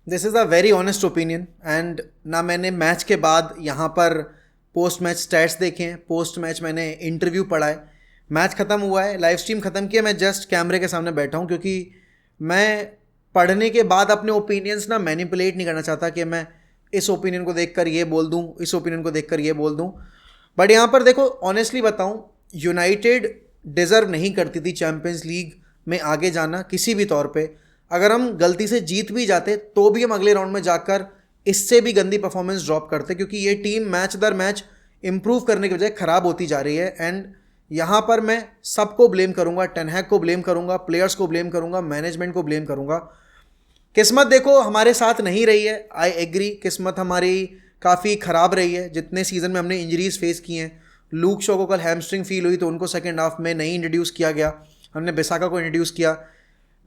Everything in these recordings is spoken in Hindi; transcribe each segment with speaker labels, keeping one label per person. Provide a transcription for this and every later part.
Speaker 1: This is a very honest opinion and ना मैंने मैच के बाद यहाँ पर पोस्ट मैच स्टैट्स देखे हैं, पोस्ट मैच मैंने इंटरव्यू पढ़ा है। मैच ख़त्म हुआ है, लाइव स्ट्रीम ख़त्म किया, मैं जस्ट कैमरे के सामने बैठा हूँ क्योंकि मैं पढ़ने के बाद अपने ओपिनियंस ना मैनिपुलेट नहीं करना चाहता कि मैं इस ओपिनियन को देखकर ये बोल दूँ, इस ओपिनियन को देखकर ये बोल दूँ। बट यहाँ पर देखो, ऑनेस्टली बताऊँ, यूनाइटेड डिज़र्व नहीं करती थी चैम्पियंस लीग में आगे जाना किसी भी तौर पे। अगर हम गलती से जीत भी जाते तो भी हम अगले राउंड में जाकर इससे भी गंदी परफॉर्मेंस ड्रॉप करते, क्योंकि ये टीम मैच दर मैच इंप्रूव करने के बजाय ख़राब होती जा रही है। एंड यहाँ पर मैं सबको ब्लेम करूँगा, टेन हैग को ब्लेम करूँगा, प्लेयर्स को ब्लेम करूँगा, मैनेजमेंट को ब्लेम करूँगा। किस्मत देखो हमारे साथ नहीं रही है, आई एग्री, किस्मत हमारी काफ़ी ख़राब रही है। जितने सीज़न में हमने इंजरीज फेस की हैं, लूक शॉ को कल हैमस्ट्रिंग फील हुई तो उनको सेकेंड हाफ में नहीं इंट्रोड्यूस किया गया, हमने बिसाका को इंट्रोड्यूस किया।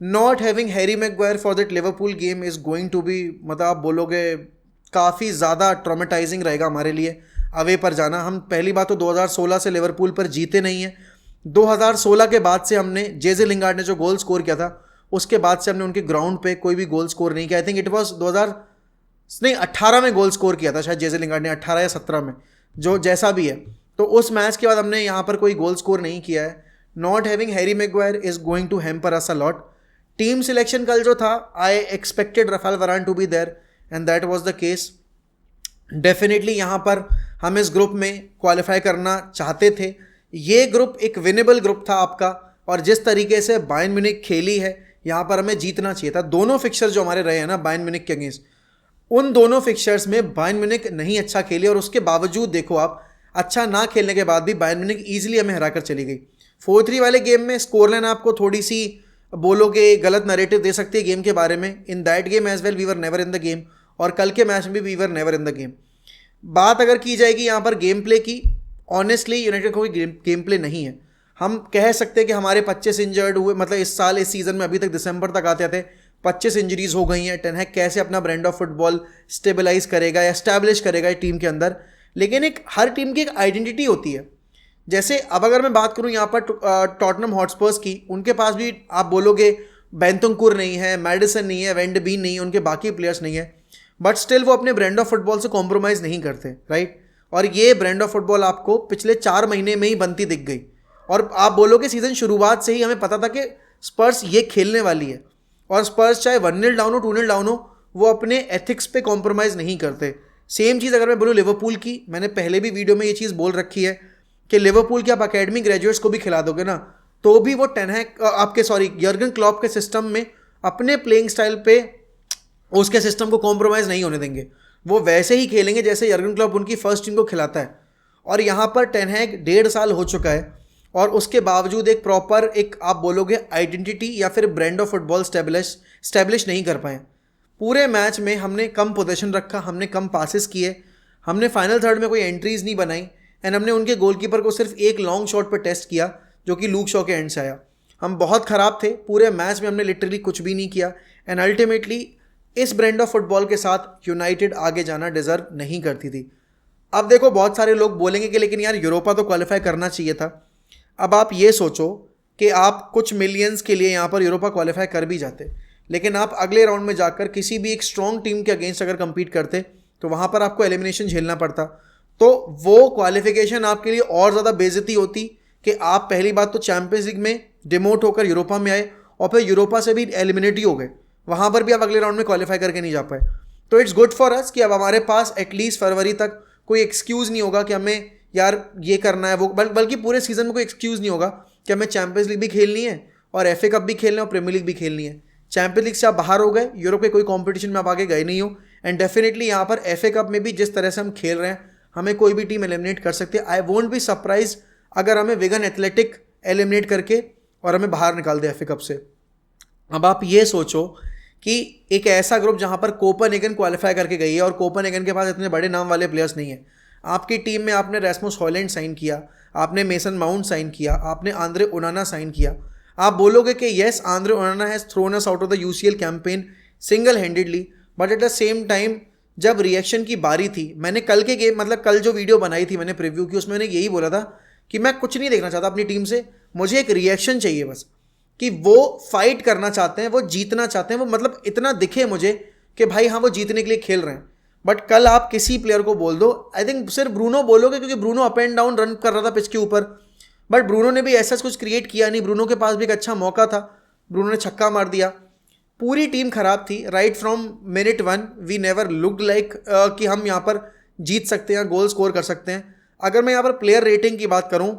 Speaker 1: Not having Harry Maguire for that Liverpool game is going to be, मतलब आप बोलोगे काफ़ी ज़्यादा ट्रॉमेटाइजिंग रहेगा हमारे लिए अवे पर जाना। हम पहली बात तो 2016 से लिवरपूल पर जीते नहीं हैं। 2016 के बाद से हमने जेजे लिंगार्ड ने जो गोल स्कोर किया था उसके बाद से हमने उनके ग्राउंड पे कोई भी गोल स्कोर नहीं किया। आई थिंक इट वॉज 2018 में गोल स्कोर किया था शायद जेजे लिंगार्ड ने, 18 या 17 में, जो जैसा भी है। तो उस मैच के बाद हमने यहाँ पर कोई गोल स्कोर नहीं किया है। Not having Harry Maguire is going to hamper us a lot. Team selection कल जो था, I expected Raphael Varane to be there and that was the case. Definitely यहाँ पर हम इस ग्रुप में क्वालिफाई करना चाहते थे। ये ग्रुप एक विनेबल ग्रुप था आपका, और जिस तरीके से बायर्न म्यूनिख खेली है यहाँ पर हमें जीतना चाहिए था। दोनों फिक्सर जो हमारे रहे हैं ना बायर्न म्यूनिख के अगेंस्ट, उन दोनों फिक्सर्स में बायर्न म्यूनिख नहीं अच्छा खेली, और उसके बावजूद देखो आप, अच्छा ना खेलने के बाद भी बायर्न म्यूनिख ईजिली हमें हरा कर चली गई। 4-3 वाले गेम में स्कोर लाइन आपको थोड़ी सी बोलोगे गलत नैरेटिव दे सकती है गेम के बारे में। In that game as well we were never in the game, और कल के मैच में भी we were never in the game. बात अगर की जाएगी यहाँ पर गेम प्ले की, ऑनेस्टली यूनाइटेड का कोई गेम प्ले नहीं है। हम कह सकते हैं कि हमारे 25 इंजर्ड हुए, मतलब इस साल इस सीज़न में अभी तक दिसंबर तक आते आते 25 इंजरीज हो गई हैं। टेन हैग कैसे अपना ब्रांड ऑफ फुटबॉल स्टेबलाइज करेगा या एस्टैब्लिश करेगा टीम के अंदर। लेकिन एक हर टीम की एक आइडेंटिटी होती है। जैसे अब अगर मैं बात करूं यहाँ पर टॉटनहम हॉटस्पर्स की, उनके पास भी आप बोलोगे बेंतुंकुर नहीं है, मैडिसन नहीं है, वेंड बीन नहीं है, उनके बाकी प्लेयर्स नहीं है, बट स्टिल वो अपने ब्रांड ऑफ फुटबॉल से कॉम्प्रोमाइज़ नहीं करते, राइट। और ये ब्रांड ऑफ फुटबॉल आपको पिछले 4 महीने में ही बनती दिख गई। और आप बोलोगे सीज़न शुरुआत से ही हमें पता था कि स्पर्स ये खेलने वाली है, और स्पर्स चाहे 1-0 डाउन हो, 2-0 डाउन हो, वो अपने एथिक्स पे कॉम्प्रोमाइज़ नहीं करते। सेम चीज़ अगर मैं बोलूँ लिवरपूल की, मैंने पहले भी वीडियो में ये चीज़ बोल रखी है कि लिवरपूल के आप अकेडमी ग्रेजुएट्स को भी खिला दोगे ना, तो भी वो टेन हैग आपके यर्गन क्लॉप के सिस्टम में अपने प्लेइंग स्टाइल पे उसके सिस्टम को कॉम्प्रोमाइज़ नहीं होने देंगे। वो वैसे ही खेलेंगे जैसे यर्गन क्लॉप उनकी फर्स्ट टीम को खिलाता है। और यहाँ पर टेन हैग 1.5 साल हो चुका है, और उसके बावजूद एक प्रॉपर एक आप बोलोगे आइडेंटिटी या फिर ब्रांड ऑफ फुटबॉल स्टैब्लिश नहीं कर पाए। पूरे मैच में हमने कम पोजीशन रखा, हमने कम पासेस किए, हमने फाइनल थर्ड में कोई एंट्रीज नहीं बनाई, एंड हमने उनके गोलकीपर को सिर्फ एक लॉन्ग शॉट पर टेस्ट किया जो कि लूक शॉ के एंड से आया। हम बहुत ख़राब थे, पूरे मैच में हमने लिटरली कुछ भी नहीं किया, एंड अल्टीमेटली इस ब्रांड ऑफ फुटबॉल के साथ यूनाइटेड आगे जाना डिजर्व नहीं करती थी। अब देखो बहुत सारे लोग बोलेंगे कि लेकिन यार यूरोपा तो क्वालिफाई करना चाहिए था। अब आप ये सोचो कि आप कुछ मिलियंस के लिए यहाँ पर यूरोपा क्वालिफाई कर भी जाते, लेकिन आप अगले राउंड में जाकर किसी भी एक स्ट्रॉन्ग टीम के अगेंस्ट अगर कंपीट करते तो वहाँ पर आपको एलिमिनेशन झेलना पड़ता। तो वो क्वालिफिकेशन आपके लिए और ज़्यादा बेइज्जती होती कि आप पहली बात तो चैंपियंस लीग में डिमोट होकर यूरोपा में आए, और फिर यूरोपा से भी एलिमिनेट ही हो गए, वहाँ पर भी आप अगले राउंड में क्वालिफाई करके नहीं जा पाए। तो इट्स गुड फॉर अस कि अब हमारे पास एटलीस्ट फरवरी तक कोई एक्सक्यूज़ नहीं होगा कि हमें यार ये करना है वो, बल्कि पूरे सीजन में कोई एक्सक्यूज़ नहीं होगा कि हमें चैंपियंस लीग भी खेलनी है और एफए कप भी खेलना है और प्रीमियर लीग भी खेलनी है। चैंपियंस लीग से आप बाहर हो गए, यूरोप के कोई कंपटीशन में आप आगे गए नहीं हो, एंड डेफिनेटली यहाँ पर एफए कप में भी जिस तरह से हम खेल रहे हैं हमें कोई भी टीम एलिमिनेट कर सकती है। आई वोंट बी सरप्राइज अगर हमें विगन एथलेटिक एलिमिनेट करके और हमें बाहर निकाल दे एफए कप से। अब आप ये सोचो कि एक ऐसा ग्रुप जहाँ पर कोपेनहेगन क्वालिफाई करके गई है और कोपेनहेगन के पास इतने बड़े नाम वाले प्लेयर्स नहीं है। आपकी टीम में आपने रैसमुस हॉलैंड साइन किया, आपने मेसन माउंट साइन किया, आपने आंद्रे ओनाना साइन किया। आप बोलोगे कि yes Andre ओनाना has thrown us out of the UCL campaign single handedly, but at the same time जब रिएक्शन की बारी थी, मैंने कल के गेम मतलब कल जो वीडियो बनाई थी मैंने प्रीव्यू की, उसमें मैंने यही बोला था कि मैं कुछ नहीं देखना चाहता अपनी टीम से, मुझे एक रिएक्शन चाहिए बस, कि वो फाइट करना चाहते हैं, वो जीतना चाहते हैं, वो मतलब इतना दिखे मुझे कि भाई हाँ वो जीतने के लिए खेल रहे हैं, बट कल आप किसी प्लेयर को बोल दो, आई थिंक सिर्फ ब्रूनो बोलोगे क्योंकि Bruno up and down run कर रहा था पिच के ऊपर, बट ब्रूनो ने भी ऐसा कुछ क्रिएट किया नहीं, ब्रूनो के पास भी एक अच्छा मौका था, ब्रूनो ने छक्का मार दिया। पूरी टीम खराब थी right from minute 1, we never looked like कि हम यहाँ पर जीत सकते हैं, गोल स्कोर कर सकते हैं। अगर मैं यहाँ पर प्लेयर रेटिंग की बात करूँ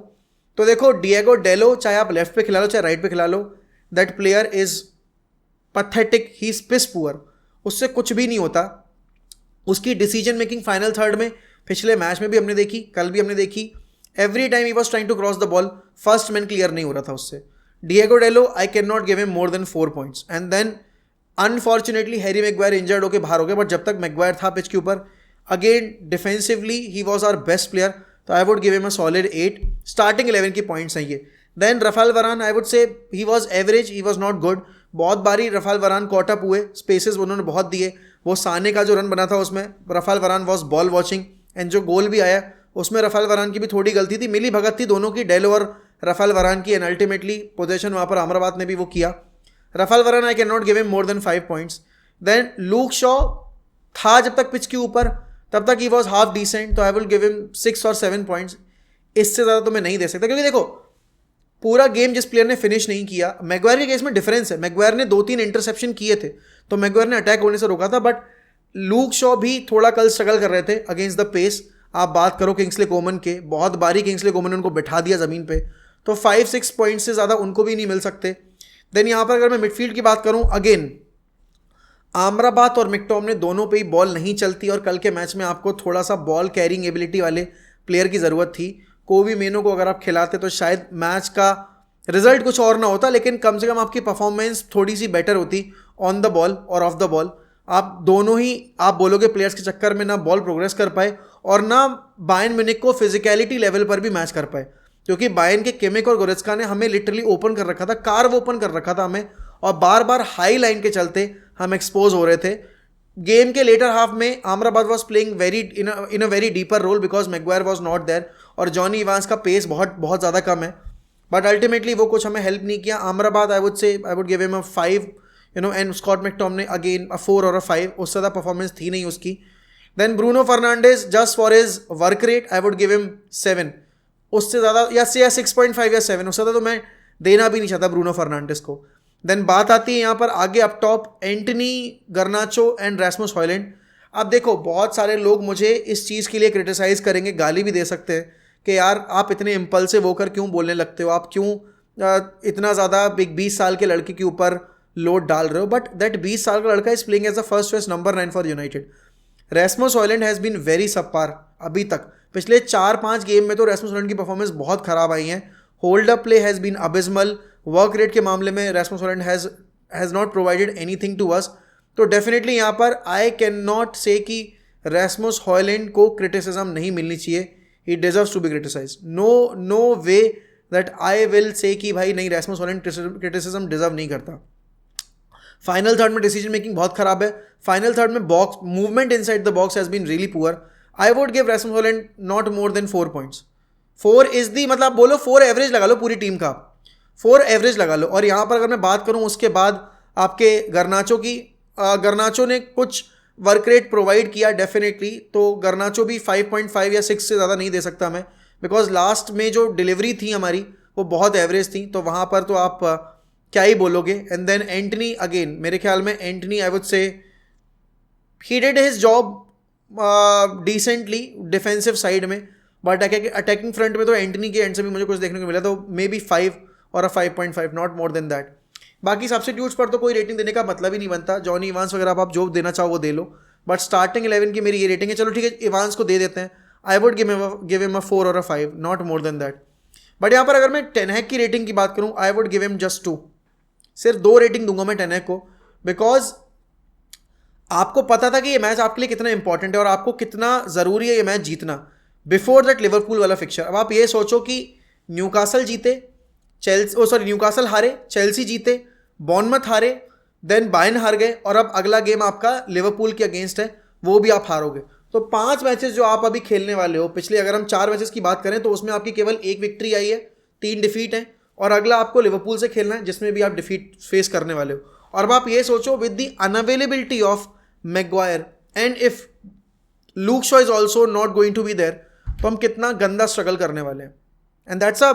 Speaker 1: तो देखो डिएगो डेलो, चाहे आप लेफ्ट पे खिला लो चाहे राइट पे खिला लो, that player is pathetic, he is piss poor, उससे कुछ भी नहीं होता। उसकी डिसीजन मेकिंग फाइनल थर्ड में पिछले मैच में भी हमने देखी, कल भी हमने देखी, every time he was trying to cross the ball, first man clear नहीं हो रहा था उससे। Diego Dalot, I can not give him more than 4 points, and then unfortunately Harry Maguire injured होकर बाहर हो गया, बट जब तक मैग्वायर था पिच के ऊपर, again defensively he was our best player, तो I would give him a solid 8। Starting 11 की पॉइंट्स हैं ये। Then Rafale Varane, I would say he was average, he was not good. बहुत बारी रफाल वरान कॉट अप हुए, स्पेसेस उन्होंने बहुत दिए, वो साने का जो रन बना था उसमें रफाल वरान वॉज बॉल वॉचिंग, एंड जो गोल भी आया उसमें रफाल वरान की भी थोड़ी गलती थी, मिली भगत थी दोनों की, डेलो और रफाल वरान की, एंड अल्टीमेटली पोजीशन वहाँ पर अमराबाद ने भी वो किया। Raphael Varane I can not give him more than 5 points. Then Luke Shaw था जब तक पिच के ऊपर तब तक ही वॉज हाफ डिसेंट, तो आई विल गिव हिम 6 और 7 पॉइंट्स, इससे ज़्यादा तो मैं नहीं दे सकता, क्योंकि देखो पूरा गेम जिस प्लेयर ने फिनिश नहीं किया, मैग्वायर के केस में डिफरेंस है, मैग्वायर ने 2-3 इंटरसेप्शन किए थे तो मैग्वायर ने अटैक होने से रोका था, बट लूक शॉ भी थोड़ा कल स्ट्रगल कर रहे थे अगेंस्ट द पेस। आप बात करो किंग्सले कोमन के, बहुत बारी किंग्सले कोमन ने उनको बिठा दिया ज़मीन पे, तो 5-6 पॉइंट से ज़्यादा उनको भी नहीं मिल सकते। देन यहाँ पर अगर मैं मिडफील्ड की बात करूँ, अगेन आमराबाद और मिकटॉमने दोनों पे ही बॉल नहीं चलती, और कल के मैच में आपको थोड़ा सा बॉल कैरिंग एबिलिटी वाले प्लेयर की ज़रूरत थी। कोवी मेनो को अगर आप खिलाते तो शायद मैच का रिजल्ट कुछ और ना होता, लेकिन कम से कम आपकी परफॉर्मेंस थोड़ी सी बेटर होती ऑन द बॉल और ऑफ द बॉल। आप दोनों ही आप बोलोगे प्लेयर्स के चक्कर में ना बॉल प्रोग्रेस कर पाए और ना बायर्न म्यूनिख को फिजिकलिटी लेवल पर भी मैच कर पाए, क्योंकि बायर्न के किमिक और गोरेत्स्का ने हमें लिटरली ओपन कर रखा था, कार्व ओपन कर रखा था हमें, और बार बार हाई लाइन के चलते हम एक्सपोज हो रहे थे। गेम के लेटर हाफ में Amrabat was playing very in a very deeper role because Maguire was not there, और जॉनी इवांस का पेस बहुत बहुत ज़्यादा कम है, बट अल्टीमेटली वो कुछ हमें हेल्प नहीं किया। Amrabat I would give him a 5, and Scott McTominay again a 4 और अ 5, उससे ज़्यादा परफॉर्मेंस थी नहीं उसकी। Then Bruno Fernandes, just for his work rate I would give him 7, उससे ज़्यादा या 6.5 या 7, उससे ज़्यादा तो मैं देना भी नहीं चाहता ब्रूनो फर्नांडिस को। देन बात आती है यहाँ पर आगे up top, Antony, Garnacho and Rasmus Hojlund. अब देखो बहुत सारे लोग मुझे इस चीज़ के लिए क्रिटिसाइज़ करेंगे, गाली भी दे सकते हैं कि यार आप इतने इम्पल्सिव होकर क्यों बोलने लगते हो, आप क्यों इतना ज़्यादा 20 साल के लड़के के ऊपर लोड डाल रहे हो, बट दैट 20 साल का लड़का is playing as a first choice number 9 for United. Rasmus Hojlund has been very subpar अभी तक, पिछले 4-5 गेम में तो रैस्मस हॉयलैंड की परफॉर्मेंस बहुत खराब आई है। Hold up play has been abysmal, work rate के मामले में Rasmus Hojlund has not provided anything to us, तो डेफिनेटली यहाँ पर आई कैन नॉट से कि रैस्मस हॉयलैंड को क्रिटिसिज्म नहीं मिलनी चाहिए, he deserves to be criticise. No way that I will say कि भाई नहीं रैस्मस हॉयलैंड क्रिटिसिज्म डिजर्व नहीं करता। फाइनल थर्ड में डिसीजन मेकिंग बहुत खराब है, फाइनल थर्ड में box movement inside the box has been really poor. I would give Rasmus Hojlund not more than 4 points. 4 is the, मतलब बोलो 4 एवरेज लगा लो पूरी टीम का, 4 एवरेज लगा लो। और यहाँ पर अगर मैं बात करूँ उसके बाद आपके गर्नाचो की, गर्नाचो ने कुछ वर्क रेट प्रोवाइड किया डेफिनेटली, तो गर्नाचो भी 5.5 या 6 से ज़्यादा नहीं दे सकता मैं, बिकॉज लास्ट में जो डिलीवरी थी हमारी वो बहुत एवरेज थी, तो वहाँ पर तो आप क्या ही बोलोगे। एंड देन एंटनी, अगेन मेरे ख्याल में Antony I would say he did his job decently defensive side में, बट अटैकिंग फ्रंट में तो एंटनी के एंड से भी मुझे कुछ देखने को मिला, तो मे बी 5 और 5.5, नॉट मोर देन दैट। बाकी सब्स्टिट्यूट्स पर तो कोई रेटिंग देने का मतलब ही नहीं बनता, जॉनी इवांस वगैरह आप जो देना चाहो वो दे लो, बट स्टार्टिंग 11 की मेरी ये रेटिंग है। चलो ठीक है, इवांस को दे देते हैं, आई वुड गिव हिम अ 4 और अ 5, not more then that. But यहाँ पर अगर मैं टेन हैग की रेटिंग की बात करूँ, आई वुड गिव हिम जस्ट 2, सिर्फ 2 रेटिंग दूंगा मैं टेन हैग को, बिकॉज आपको पता था कि ये मैच आपके लिए कितना इंपॉर्टेंट है और आपको कितना ज़रूरी है ये मैच जीतना बिफोर दैट लिवरपूल वाला फिक्चर। अब आप ये सोचो कि न्यूकासल जीते, न्यूकासल हारे, चेल्सी जीते, बॉर्नमथ हारे, देन बायर्न हार गए, और अब अगला गेम आपका लिवरपूल के अगेंस्ट है, वो भी आप हारोगे। तो 5 मैचेस जो आप अभी खेलने वाले हो, पिछले अगर हम 4 मैचेस की बात करें तो उसमें आपकी केवल 1 विक्ट्री आई है, 3 डिफीट है, और अगला आपको लिवरपूल से खेलना है जिसमें भी आप डिफीट फेस करने वाले हो। और अब आप ये सोचो with the unavailability of Maguire, and if Luke Shaw is also not going to be there, तो हम कितना गंदा स्ट्रगल करने वाले हैं. And that's a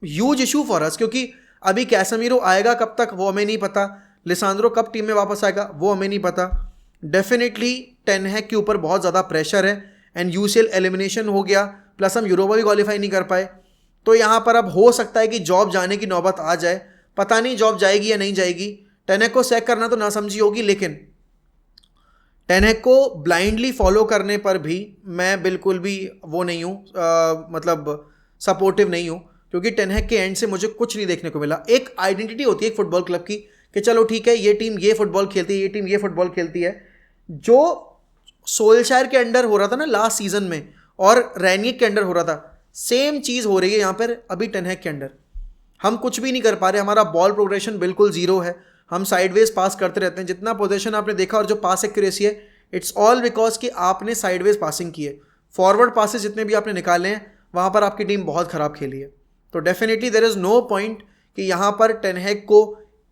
Speaker 1: huge issue for us, क्योंकि अभी कैसेमीरो आएगा कब तक वो हमें नहीं पता, लिसांड्रो कब टीम में वापस आएगा वो हमें नहीं पता. डेफिनेटली टेन हैग के ऊपर बहुत ज़्यादा प्रेशर है, एंड यूसीएल एलिमिनेशन हो गया, प्लस हम यूरोपा भी क्वालिफाई नहीं कर पाए. तो यहाँ पर अब हो सकता है कि जॉब जाने की नौबत आ जाए. पता नहीं जॉब जाएगी या नहीं जाएगी. टेन हैग को सैक करना तो ना समझी होगी, लेकिन टेन हैग को ब्लाइंडली फॉलो करने पर भी मैं बिल्कुल भी वो नहीं हूँ, मतलब सपोर्टिव नहीं हूँ, क्योंकि टेन हैग के एंड से मुझे कुछ नहीं देखने को मिला. एक आइडेंटिटी होती है एक फुटबॉल क्लब की कि चलो ठीक है, ये टीम ये फुटबॉल खेलती है, ये टीम ये फुटबॉल खेलती है. जो सोल्शायर के अंडर हो रहा था ना लास्ट सीजन में, और रैनिक के अंडर हो रहा था, सेम चीज़ हो रही है यहाँ पर अभी टेन हैग के अंडर. हम कुछ भी नहीं कर पा रहे, हमारा बॉल प्रोग्रेशन बिल्कुल जीरो है, हम साइडवेज पास करते रहते हैं. जितना पोजीशन आपने देखा और जो पास एक्यूरेसी है, इट्स ऑल बिकॉज कि आपने साइडवेज पासिंग की है. फॉरवर्ड पासेस जितने भी आपने निकाले हैं वहाँ पर आपकी टीम बहुत ख़राब खेली है. तो definitely there is no point कि यहाँ पर टेन हैग को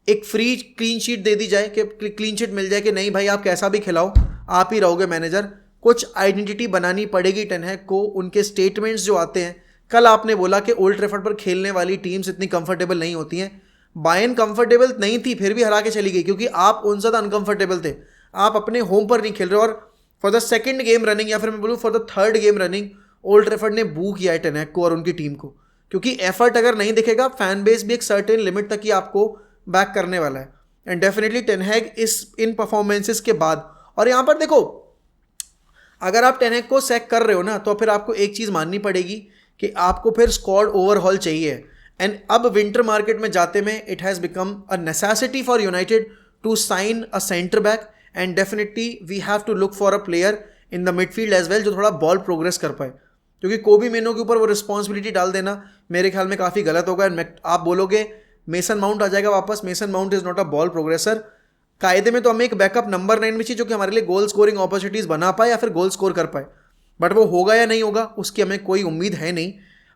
Speaker 1: एक फ्री क्लीन शीट दे दी जाए, कि क्लीन शीट मिल जाए कि नहीं भाई आप कैसा भी खिलाओ आप ही रहोगे मैनेजर. कुछ आइडेंटिटी बनानी पड़ेगी टेन हैग को. उनके स्टेटमेंट्स जो आते हैं, कल आपने बोला कि ओल्ड ट्रैफर्ड पर खेलने वाली टीम्स इतनी कंफर्टेबल नहीं होती हैं. बायर्न कंफर्टेबल नहीं थी, फिर भी हरा के चली गई, क्योंकि आप उनसे ज़्यादा अनकंफर्टेबल थे. आप अपने होम पर नहीं खेल रहे. और for the second game running, या फिर मैं बोलूँ for the third game running, old Trafford ने बू किया है टेन हैग को और उनकी टीम को, क्योंकि एफर्ट अगर नहीं दिखेगा, फैन बेस भी एक सर्टेन लिमिट तक ही आपको बैक करने वाला है. And definitely Ten Hag in performances के बाद, और यहाँ पर देखो, अगर आप टेन हैग को सैक कर रहे हो ना, तो फिर आपको एक चीज़ माननी पड़ेगी कि आपको फिर स्क्वाड ओवरहॉल चाहिए. एंड अब विंटर मार्केट में जाते में it has become a necessity for United to sign a centre back, and definitely we have to look for a player in the midfield as well जो थोड़ा बॉल प्रोग्रेस कर पाए. क्योंकि कोबी मेनो के ऊपर वो रिस्पॉन्सिबिलिटी डाल देना मेरे ख्याल में काफ़ी गलत होगा. एंड आप बोलोगे मेसन माउंट आ जाएगा वापस. Mason Mount is not a ball progressor. कायदे में तो हमें एक बैकअप नंबर 9 भी चाहिए जो कि हमारे लिए गोल स्कोरिंग अपॉर्चुनिटीज़ बना पाए या फिर गोल स्कोर कर पाए. बट वो होगा या नहीं होगा उसकी हमें कोई उम्मीद है नहीं.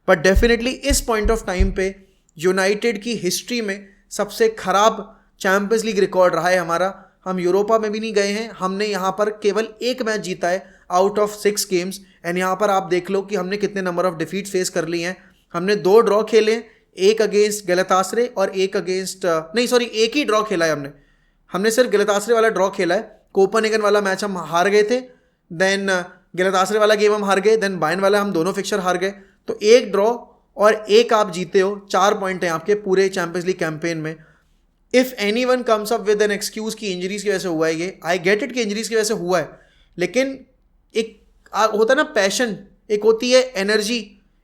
Speaker 1: बट डेफिनेटली इस पॉइंट ऑफ टाइम पे यूनाइटेड की हिस्ट्री में सबसे खराब चैंपियंस लीग रिकॉर्ड रहा है हमारा. हम यूरोपा में भी नहीं गए हैं. हमने यहाँ पर केवल एक मैच जीता है आउट ऑफ 6 गेम्स. एंड यहाँ पर आप देख लो कि हमने कितने नंबर ऑफ डिफीट फेस कर ली हैं. हमने 2 ड्रॉ खेले, एक अगेंस्ट गलतासरे और एक अगेंस्ट एक ही ड्रॉ खेला है हमने सिर्फ गलतासरे वाला ड्रॉ खेला है. कोपनहेगन वाला मैच हम हार गए थे, देन गलतासरे वाला गेम हम हार गए, देन बायर्न वाला हम दोनों फिक्चर हार गए. तो एक ड्रॉ और एक आप जीते हो, 4 पॉइंट हैं आपके पूरे चैंपियंस लीग कैंपेन में. If any one comes up with an excuse की इंजरीज की वजह से हुआ है, ये आई गेट इट कि इंजरीज की वजह से हुआ है, लेकिन एक होता है ना पैशन, एक होती है एनर्जी,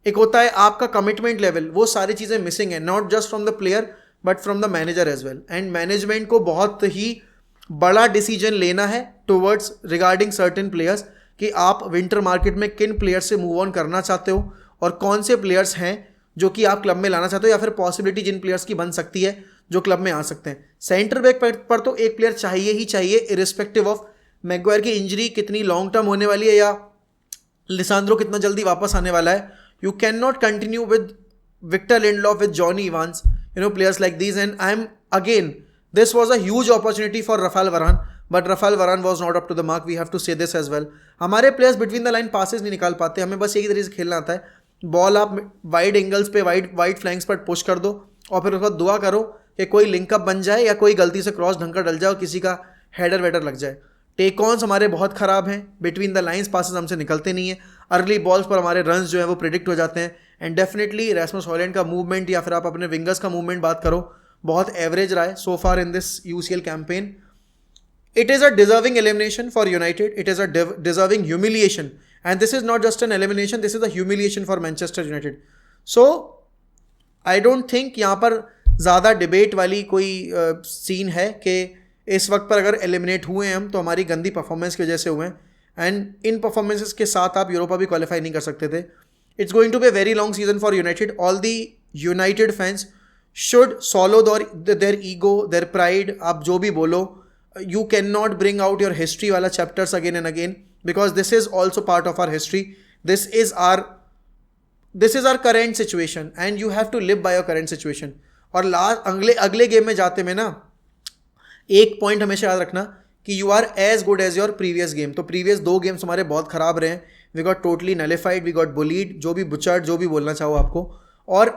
Speaker 1: एक होता है आपका कमिटमेंट लेवल, वो सारी चीज़ें मिसिंग है. Not just from the player but from the manager as well. And management को बहुत ही बड़ा डिसीजन लेना है टुवर्ड्स रिगार्डिंग सर्टेन प्लेयर्स कि आप विंटर मार्केट में किन प्लेयर्स से मूव ऑन करना चाहते हो और कौन से प्लेयर्स हैं जो कि आप क्लब में लाना चाहते हो, या फिर पॉसिबिलिटी जिन प्लेयर्स की बन सकती है जो क्लब में आ सकते हैं. सेंटर बैक पर तो एक प्लेयर चाहिए ही चाहिए, इरिस्पेक्टिव ऑफ मैगवायर की इंजरी कितनी लॉन्ग टर्म होने वाली है या लिसांड्रो कितना जल्दी वापस आने वाला है. You can not continue with Victor Lindelof, with Jonny Evans, players like these. And this was a huge opportunity for Rafael Varane, but Rafael Varane was not up to the mark. We have to say this as well. हमारे players between the line passes नहीं निकाल पाते. हमें बस एक ही तरीके से खेलना आता है. बॉल आप वाइड एंगल्स पे वाइड फ्लैंक्स पर पुश कर दो और फिर उसके बाद दुआ करो कि कोई लिंकअप बन जाए या कोई गलती से क्रॉस ढंग का डल जाए और किसी का हेडर वेडर लग जाए. टेक ऑन्स हमारे बहुत ख़राब हैं. बिटवीन द लाइन्स पासेस हमसे निकलते नहीं है. अर्ली बॉल्स पर हमारे रन्स जो है वो प्रिडिक्ट हो जाते हैं. एंड डेफिनेटली रैसमस हॉयलैंड का मूवमेंट या फिर आप अपने विंगर्स का मूवमेंट बात करो, बहुत एवरेज रहा है so far in this UCL campaign. It is a deserving elimination for United. It is a deserving humiliation, and this is not just an elimination, this is a humiliation for Manchester United. So I don't think यहाँ पर ज़्यादा डिबेट वाली कोई सीन है कि इस वक्त पर अगर एलिमिनेट हुए हैं हम तो हमारी गंदी परफॉर्मेंस की वजह से हुए हैं. एंड इन परफॉर्मेंसेस के साथ आप यूरोपा भी क्वालिफाई नहीं कर सकते थे. It's going to be a very long season for United. All the United fans should swallow their ego, their pride. आप जो भी बोलो, you cannot bring out your history वाला chapters again and again, because this is also part of our history. This is our current situation, and you have to live by your current situation. और अगले गेम में जाते में ना एक पॉइंट हमेशा याद रखना कि you are as good as your previous game. तो प्रीवियस 2 गेम्स हमारे बहुत ख़राब रहे हैं, we got totally nullified, we got bullied, जो भी बुचर्ड, जो भी बोलना चाहो आपको। और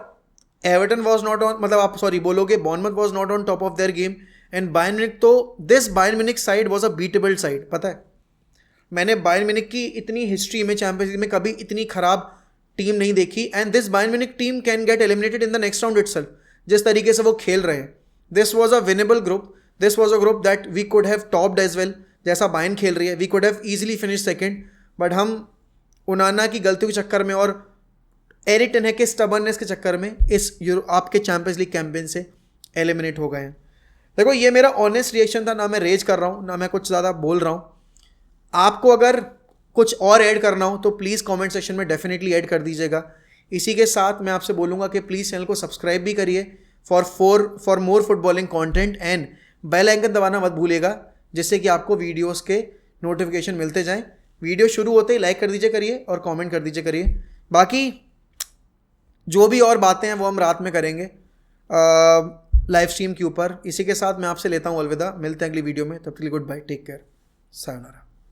Speaker 1: एवर्टन वॉज नॉट ऑन, मतलब आप सॉरी बोलोगे Bournemouth was not on top of their game and Bayern Munich, तो this Bayern Munich side was a beatable side. पता है मैंने बायर्न म्यूनिख की इतनी हिस्ट्री में चैंपियंस लीग में कभी इतनी खराब टीम नहीं देखी, and this Bayern Munich team can get eliminated in the next round itself. जिस तरीके से वो खेल रहे हैं, this was a winnable group, this was a group that we could have topped as well. जैसा बायर्न खेल रही है, we could have easily finish second, but हम उनाना की गलतियों के चक्कर में और एरिक टेन हैग के स्टबर्ननेस के चक्कर में इस आपके चैंपियंस लीग कैंपेन से एलिमिनेट हो गए हैं। देखो ये मेरा ऑनेस्ट रिएक्शन था, ना मैं रेज कर रहा हूँ ना मैं कुछ ज़्यादा बोल रहा हूँ। आपको अगर कुछ और ऐड करना हो तो प्लीज़ कमेंट सेक्शन में डेफिनेटली ऐड कर दीजिएगा। इसी के साथ मैं आपसे बोलूँगा कि प्लीज़ चैनल को सब्सक्राइब भी करिए for more footballing content, and bell icon दबाना मत भूलिएगा, जिससे कि आपको वीडियोस के नोटिफिकेशन मिलते जाएं। वीडियो शुरू होते ही लाइक कर दीजिए करिए और कमेंट कर दीजिए करिए। बाकी जो भी और बातें हैं वो हम रात में करेंगे लाइव स्ट्रीम के ऊपर। इसी के साथ मैं आपसे लेता हूँ अलविदा, मिलते हैं अगली वीडियो में, तब तक के लिए goodbye, take care, sayonara.